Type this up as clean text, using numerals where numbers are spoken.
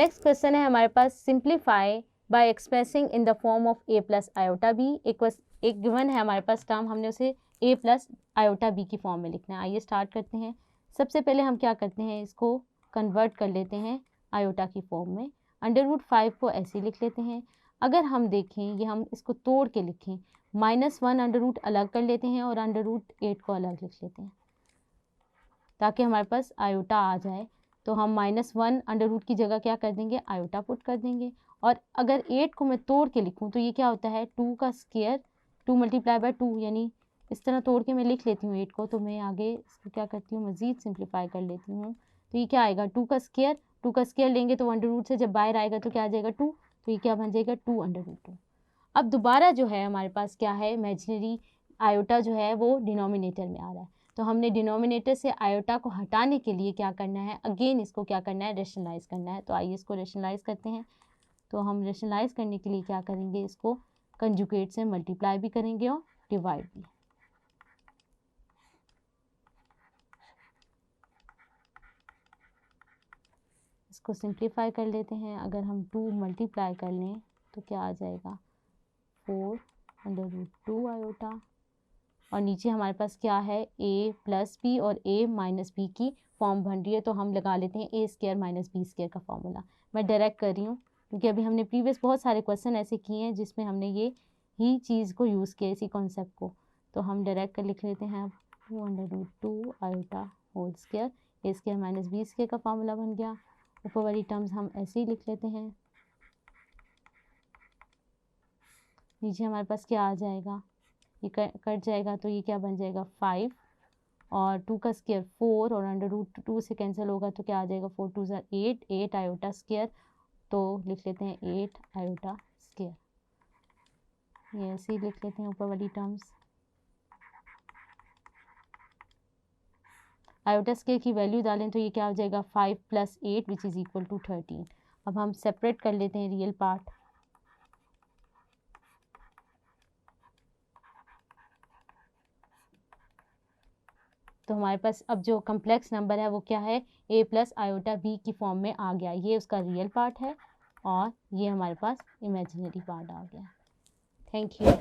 Next question है हमारे पास, simplify by expressing in the form of a plus iota B. एक given है हमारे पास टर्म, हमने उसे a प्लस आयोटा बी की फॉर्म में लिखना है। आइए स्टार्ट करते हैं। सबसे पहले हम क्या करते हैं, इसको कन्वर्ट कर लेते हैं आयोटा की फॉर्म में। √5 को ऐसे लिख लेते हैं। अगर हम देखें, ये हम इसको तोड़ के लिखें, -1 अलग कर लेते हैं और √8 को अलग लिख लेते हैं ताकि हमारे पास आयोटा आ जाए। तो हम -1 की जगह क्या कर देंगे, आयोटा पुट कर देंगे। और अगर 8 को मैं तोड़ के लिखूं तो ये क्या होता है, 2 का स्क्वायर, 2 मल्टीप्लाई बाय 2, यानी इस तरह तोड़ के मैं लिख लेती हूँ 8 को। तो मैं आगे इसको क्या करती हूँ, मज़ीद सिंप्लीफाई कर लेती हूँ। तो ये क्या आएगा, 2 का स्क्वायर लेंगे तो √, से जब बाहर आएगा तो क्या आ जाएगा 2, तो ये क्या बन जाएगा 2√2। अब दोबारा जो है हमारे पास क्या है, इमेजिनरी आयोटा जो है वो डिनोमिनेटर में आ रहा है। तो हमने डिनोमिनेटर से आयोटा को हटाने के लिए क्या करना है, अगेन इसको क्या करना है, रेशनलाइज करना है। तो आइए इसको रेशनलाइज करते हैं। तो हम रेशनलाइज करने के लिए क्या करेंगे, इसको कंजुगेट से मल्टीप्लाई भी करेंगे और डिवाइड भी। इसको सिंप्लीफाई कर लेते हैं। अगर हम 2 मल्टीप्लाई कर लें तो क्या आ जाएगा, 4√2 आयोटा। और नीचे हमारे पास क्या है, a प्लस बी और a माइनस बी की फॉर्म बन रही है। तो हम लगा लेते हैं a² माइनस b² का फॉर्मूला। मैं डायरेक्ट कर रही हूँ क्योंकि अभी हमने प्रीवियस बहुत सारे क्वेश्चन ऐसे किए हैं जिसमें हमने ये ही चीज़ को यूज़ किया, इसी कॉन्सेप्ट को। तो हम डायरेक्ट कर लिख लेते हैं। अब 2√2 iota whole square, a² minus b² का फॉर्मूला बन गया। ऊपर वाली टर्म्स हम ऐसे ही लिख लेते हैं। नीचे हमारे पास क्या आ जाएगा, ये कट जाएगा तो ये क्या बन जाएगा 5, और 2 का स्क्वायर 4, और √2 से कैंसिल होगा तो क्या आ जाएगा 4 2 ज़ा 8, 8 आयोटा स्क्वायर। तो लिख लेते हैं 8 आयोटा स्क्वायर, ये ऐसे ही लिख लेते हैं ऊपर वाली टर्म्स। आयोटा स्क्वायर की वैल्यू डालें तो ये क्या हो जाएगा 5 + 8 विच इज़ इक्वल टू 13। अब हम सेपरेट कर लेते हैं रियल पार्ट। तो हमारे पास अब जो कम्प्लेक्स नंबर है वो क्या है, a प्लस आयोटा b की फॉर्म में आ गया। ये उसका रियल पार्ट है और ये हमारे पास इमेजिनरी पार्ट आ गया। Thank you.